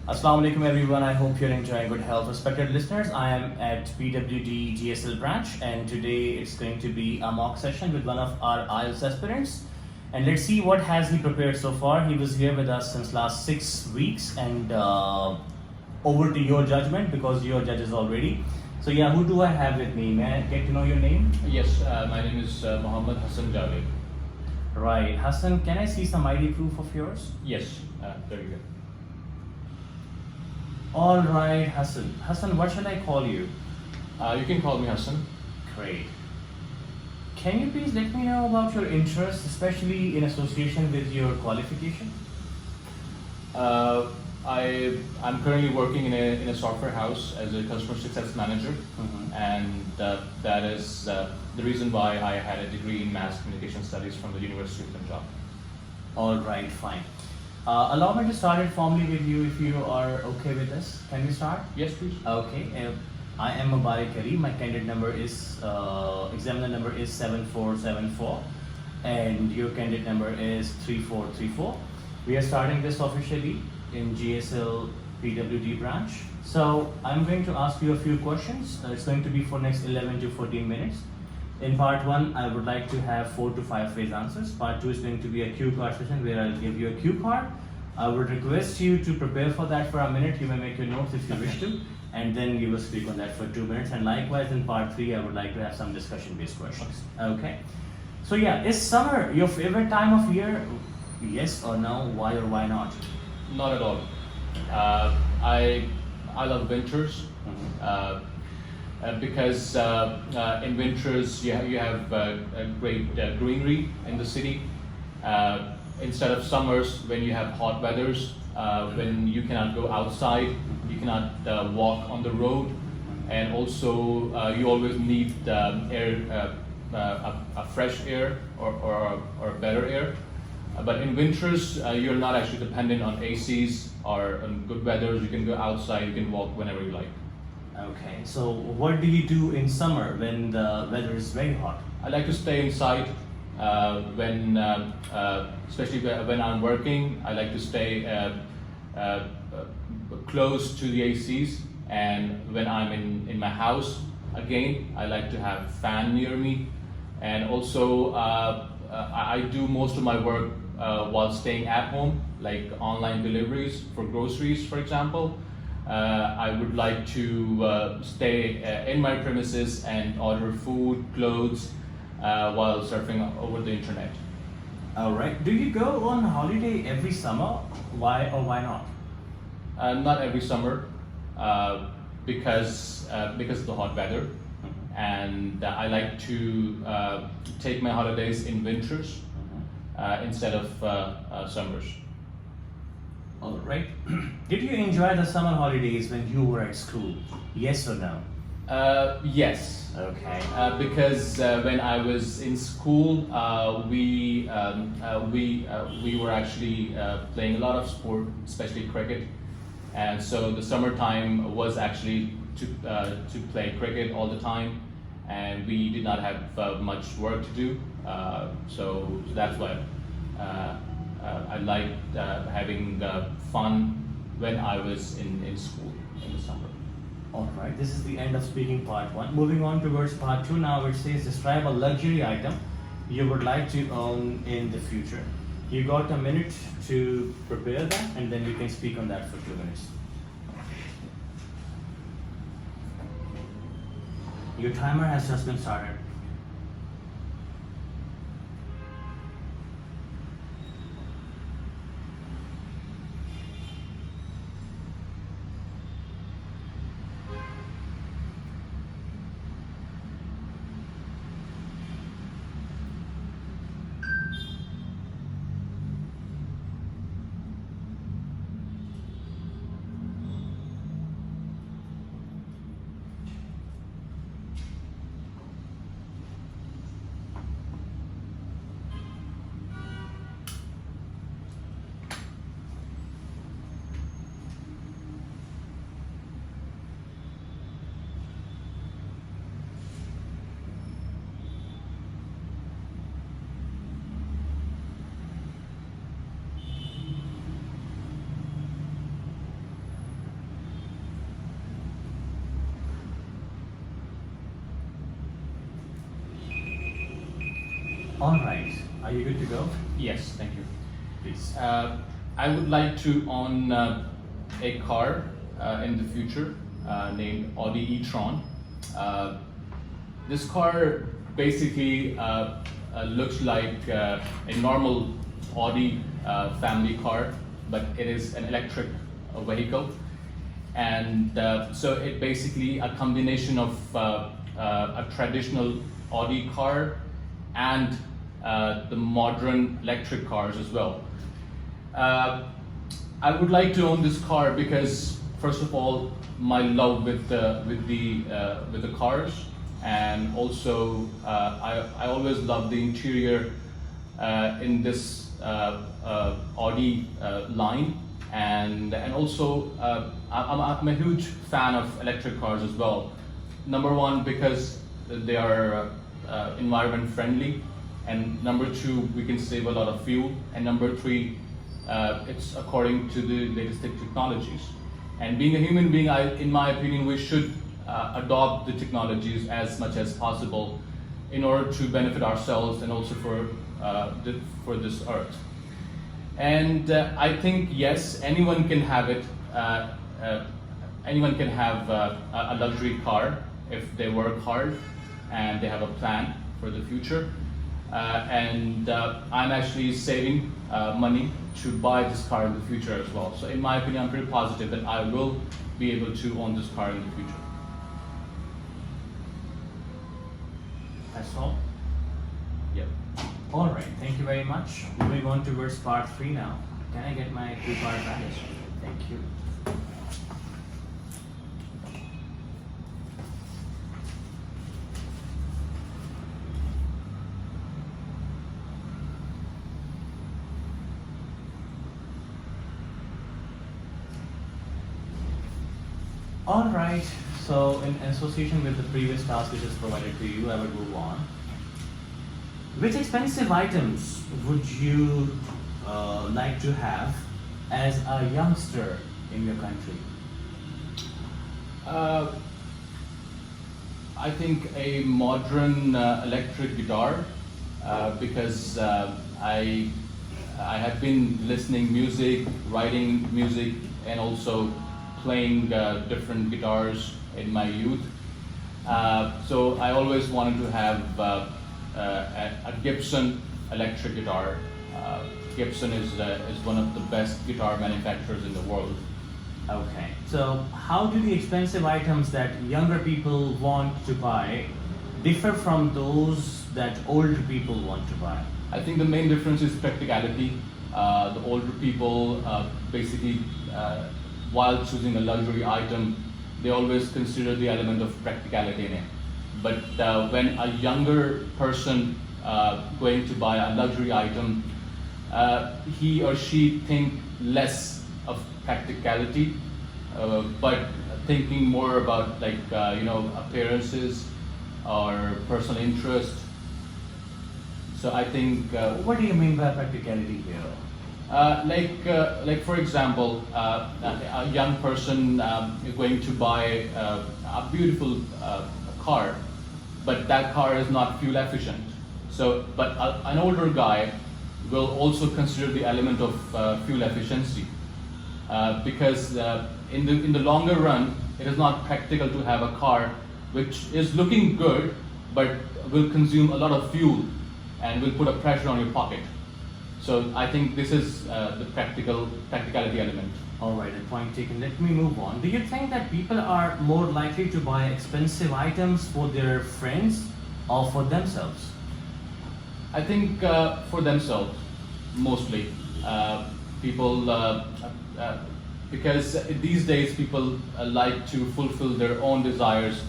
Assalamu alaikum everyone. I hope you're enjoying good health. Respected listeners, I am at PWD GSL branch and today it's going to be a mock session with one of our IELTS aspirants. And let's see what has he prepared so far. He was here with us since last 6 weeks and over to your judgment because you're judges already. So yeah, who do I have with me? May I get to know your name? Yes, my name is Mohammed Hassan Javed. Right. Hassan, can I see some ID proof of yours? Yes, there you go. All right, Hassan. Hassan, what shall I call you? You can call me Hassan. Great. Can you please let me know about your interests, especially in association with your qualification? I'm currently working in a software house as a customer success manager, and that is the reason why I had a degree in mass communication studies from the University of Punjab. All right, fine. Allow me to start it formally with you if you are okay with this. Can we start? Yes, please. Okay. I am Mubarak Ali. My candidate number is, examiner number is 7474 and your candidate number is 3434. We are starting this officially in GSL PWD branch. So I'm going to ask you a few questions. It's going to be for next 11 to 14 minutes. In part 1, I would like to have 4 to 5 phrase answers. Part 2 is going to be a cue card session where I'll give you a cue card. I would request you to prepare for that for a minute. You may make your notes if you wish to, and then you will speak on that for 2 minutes. And likewise, in part 3, I would like to have some discussion-based questions. Okay. So yeah, is summer your favorite time of year? Yes or no? Why or why not? Not at all. I love winters. Because in winters you have a great greenery in the city. Instead of summers when you have hot weathers, when you cannot go outside, you cannot walk on the road, and also you always need air, a fresh air or better air. But in winters, you're not actually dependent on ACs or on good weathers. You can go outside, you can walk whenever you like. Okay, so what do you do in summer when the weather is very hot? I like to stay inside when, especially when I'm working. I like to stay close to the ACs, and when I'm in my house, again, I like to have fan near me, and also I do most of my work while staying at home, like online deliveries for groceries, for example. I would like to stay in my premises and order food, clothes, while surfing over the internet. All right. Do you go on holiday every summer? Why or why not? Not every summer, because of the hot weather, and I like to take my holidays in winters instead of summers. All right. Did you enjoy the summer holidays when you were at school? Yes or no? Yes. Okay. Because when I was in school, we were actually playing a lot of sport, especially cricket, and so the summertime was actually to play cricket all the time, and we did not have much work to do, so that's why. I liked having fun when I was in school in the summer. All right, this is the end of speaking part 1. Moving on towards part 2 now, it says describe a luxury item you would like to own in the future. You got a minute to prepare that and then you can speak on that for 2 minutes. Your timer has just been started. All right. Are you good to go? Yes, thank you. Please. I would like to own a car in the future named Audi e-tron. This car basically looks like a normal Audi family car, but it is an electric vehicle. And so it basically a combination of a traditional Audi car and the modern electric cars as well. I would like to own this car because, first of all, my love with the cars, and also I always love the interior in this Audi line, and also I'm a huge fan of electric cars as well. Number one, because they are environment friendly, and number two, we can save a lot of fuel, and number three, it's according to the latest technologies. And being a human being, in my opinion, we should adopt the technologies as much as possible in order to benefit ourselves and also for this earth. And I think, yes, anyone can have it. Anyone can have a luxury car if they work hard and they have a plan for the future. And I'm actually saving money to buy this car in the future as well. So in my opinion, I'm pretty positive that I will be able to own this car in the future. That's all? Yep. All right. Thank you very much. Moving on towards part 3 now. Can I get my 2-part badge? Thank you. All right, so in association with the previous task which is provided to you, I will move on. Which expensive items would you like to have as a youngster in your country? I think a modern electric guitar, because I have been listening music, writing music, and also playing different guitars in my youth. So I always wanted to have a Gibson electric guitar. Gibson is one of the best guitar manufacturers in the world. Okay, so how do the expensive items that younger people want to buy differ from those that older people want to buy? I think the main difference is practicality. The older people basically, while choosing a luxury item, they always consider the element of practicality in it. But when a younger person going to buy a luxury item, he or she think less of practicality, but thinking more about appearances or personal interest. So I think. What do you mean by practicality here? Like for example, a young person is going to buy a beautiful car, but that car is not fuel efficient. So, but an older guy will also consider the element of fuel efficiency, because in the longer run, it is not practical to have a car which is looking good, but will consume a lot of fuel and will put a pressure on your pocket. So I think this is the practicality element. All right, and point taken. Let me move on. Do you think that people are more likely to buy expensive items for their friends or for themselves? I think for themselves, mostly. People, because these days people like to fulfill their own desires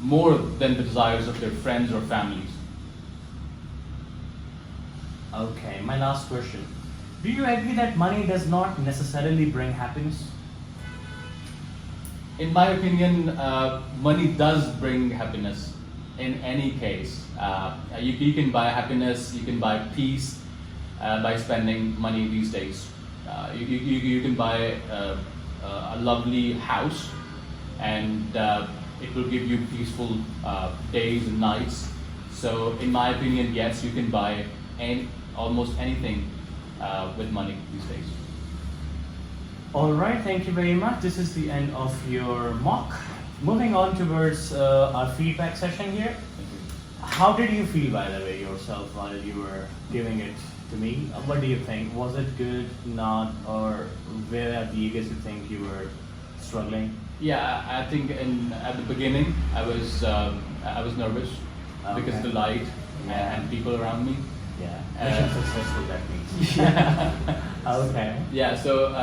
more than the desires of their friends or families. Okay, my last question. Do you agree that money does not necessarily bring happiness? In my opinion, money does bring happiness in any case. You can buy happiness, you can buy peace by spending money these days. You can buy a lovely house, and it will give you peaceful days and nights. So in my opinion, yes, you can buy almost anything with money these days. All right, thank you very much. This is the end of your mock. Moving on towards our feedback session here. Thank you. How did you feel, by the way, yourself while you were giving it to me? What do you think? Was it good, not, or where are the areas you think you were struggling? Yeah, I think at the beginning I was nervous because of the light and people around me. Yeah, mission successful, that means. Yeah. Okay. Yeah. So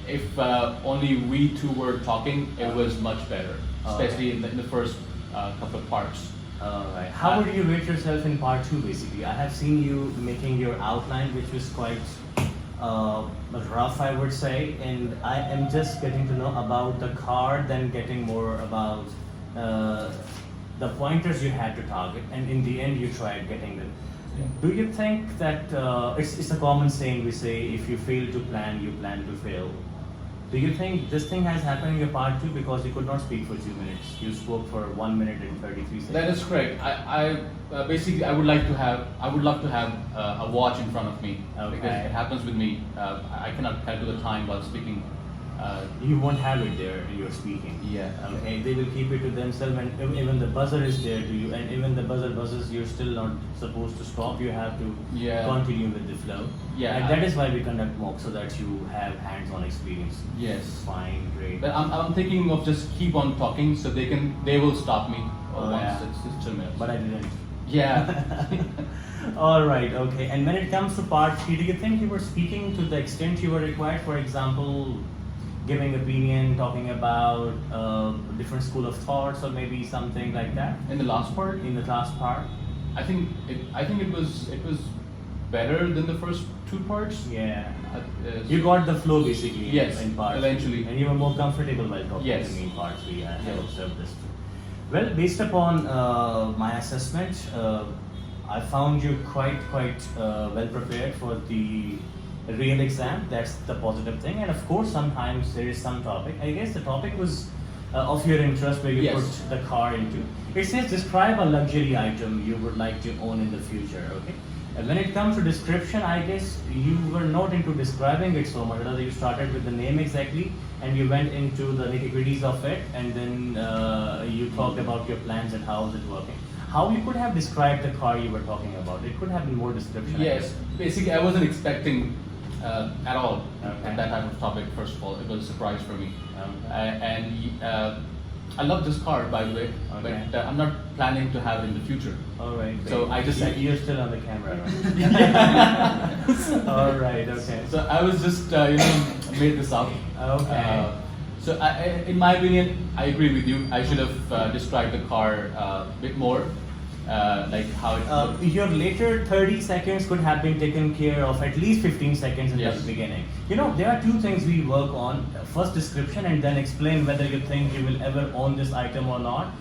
if only we two were talking, it was much better, especially in the first couple of parts. Alright. How would you rate yourself in part 2 basically? I have seen you making your outline, which was quite rough, I would say, and I am just getting to know about the car, then getting more about the pointers you had to target, and in the end you tried getting them. Do you think that it's a common saying we say, if you fail to plan, you plan to fail? Do you think this thing has happened in your part 2 because you could not speak for 2 minutes? You spoke for 1 minute and 33 seconds. That is correct. I basically I would love to have a watch in front of me because it happens with me. I cannot calculate the time while speaking. You won't have it there in your speaking. Yeah. Okay. They will keep it to themselves, and even the buzzer is there to you, and even the buzzer buzzes, you're still not supposed to stop. You have to continue with the flow. Yeah. And that is why we conduct mock, so that you have hands-on experience. Yes. Fine. Great. But I'm thinking of just keep on talking so they will stop me once it's 2 minutes. But I didn't. Yeah. All right. Okay. And when it comes to part 3, do you think you were speaking to the extent you were required? For example, giving opinion, talking about different school of thoughts, or maybe something like that. In the last part, In the last part. I think it was better than the first 2 parts. Yeah. You got the flow basically. Yes, In part eventually. and you were more comfortable while talking Yes. to me in part 3. I have Yes. observed this too. Well, based upon my assessment, I found you quite well prepared for the real exam. That's the positive thing. And of course, sometimes there is some topic. I guess the topic was of your interest, where you Yes. put the car into. It says describe a luxury item you would like to own in the future. Okay. And when it comes to description, I guess you were not into describing it so much. Rather, you started with the name exactly, and you went into the nitty-gritties of it, and then you talked about your plans and how is it working. How you could have described the car you were talking about? It could have been more description. I Yes. guess. Basically, I wasn't expecting at all Okay. that type of topic. First of all, it was a surprise for me. Okay. And I love this car, by the way, Okay. but I'm not planning to have it in the future. All right. So great. I just- you're still on the camera, right? All right. Okay. So I was just made this up. Okay. So in my opinion, I agree with you. I should have described the car a bit more, like how it. Your later 30 seconds could have been taken care of at least 15 seconds in Yes. the beginning. You know, there are 2 things we work on. First, description, and then explain whether you think you will ever own this item or not.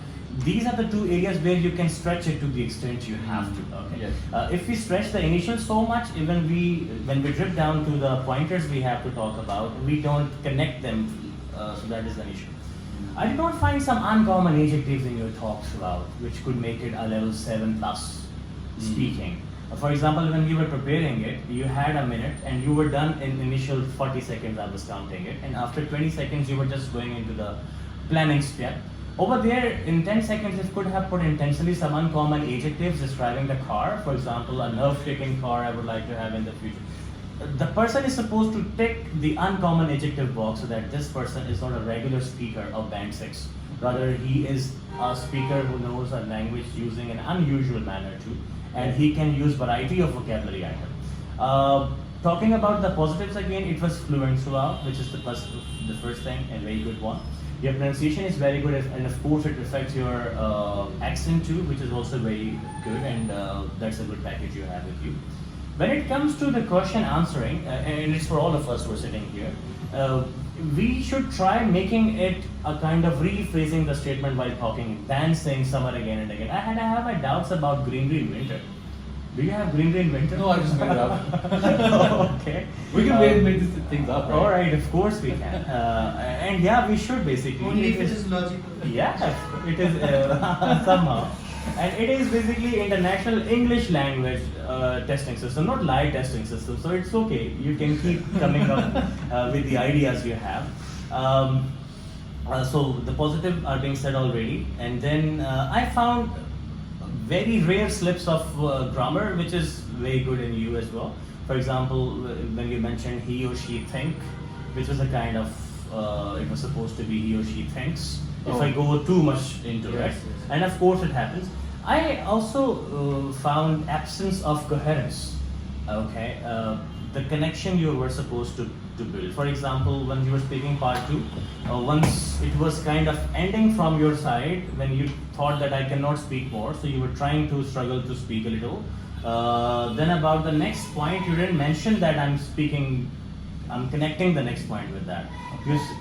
These are the 2 areas where you can stretch it to the extent you have to. Okay. Yes. If we stretch the initial so much, even when we drip down to the pointers we have to talk about, we don't connect them. So that is an issue. I did not find some uncommon adjectives in your talk throughout, which could make it a level 7 plus speaking. For example, when you were preparing it, you had a minute and you were done in initial 40 seconds, I was counting it, and after 20 seconds you were just going into the planning step. Over there, in 10 seconds, it could have put intentionally some uncommon adjectives describing the car. For example, a nerve-shaking car I would like to have in the future. The person is supposed to tick the uncommon adjective box so that this person is not a regular speaker of band 6. Rather, he is a speaker who knows a language using an unusual manner too, and he can use variety of vocabulary items. Talking about the positives again, it was fluent throughout, which is the first thing, and very good one. Your pronunciation is very good, and of course it reflects your accent too, which is also very good, and that's a good package you have with you. When it comes to the question answering, and it's for all of us who are sitting here, we should try making it a kind of rephrasing the statement while talking than saying summer again and again. I have my doubts about greenery in winter. Do you have greenery in winter? No, I just made it up. Okay. We can make these things up, right? All right, of course we can. And yeah, we should basically. Only if it is logical. Yeah, it is somehow. And it is basically international English language testing system, not live testing system. So it's okay. You can keep coming up with the ideas you have. So the positive are being said already, and then I found very rare slips of grammar, which is very good in you as well. For example, when you mentioned he or she think, which was a kind of it was supposed to be he or she thinks. If I go too much into it, Yes. and of course it happens. I also found absence of coherence. Okay, the connection you were supposed to build. For example, when you were speaking part 2, once it was kind of ending from your side when you thought that I cannot speak more, so you were trying to struggle to speak a little. Then about the next point, you didn't mention that I'm connecting the next point with that.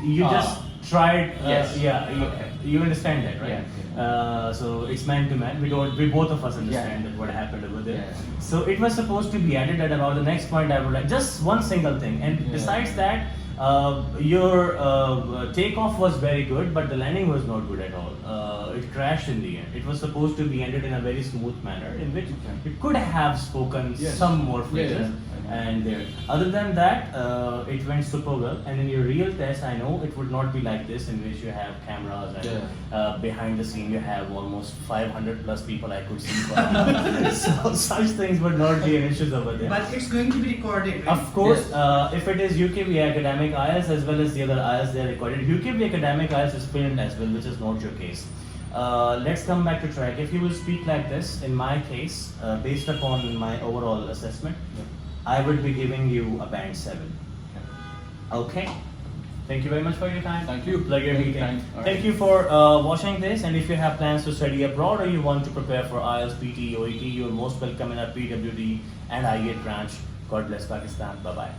You just tried, Yes. okay. You understand that, right? Yeah. So it's man to man. We both of us understand that what happened over there. Yeah. So it was supposed to be added at about the next point. I would like just one single thing. And Yeah. besides that, your takeoff was very good, but the landing was not good at all. It crashed in the end. It was supposed to be ended in a very smooth manner, in which you could have spoken Yes. some more phrases. Yeah. And there. Other than that, it went super well. And in your real test, I know it would not be like this, in which you have cameras and behind the scene you have almost 500 plus people I could see. So such things would not be an issue over there. But it's going to be recorded, right? Of course, if it is UKV academic IELTS as well as the other IELTS, they are recorded. UKV academic IELTS is filmed as well, which is not your case. Let's come back to track. If you will speak like this, in my case, based upon my overall assessment, I would be giving you a band 7. Okay. Thank you very much for your time. Thank you. Pleasure Thank you. meeting. All Thank right. you for watching this. And if you have plans to study abroad or you want to prepare for IELTS, PT, OET, you're most welcome in our PWD and I8 branch. God bless Pakistan. Bye bye.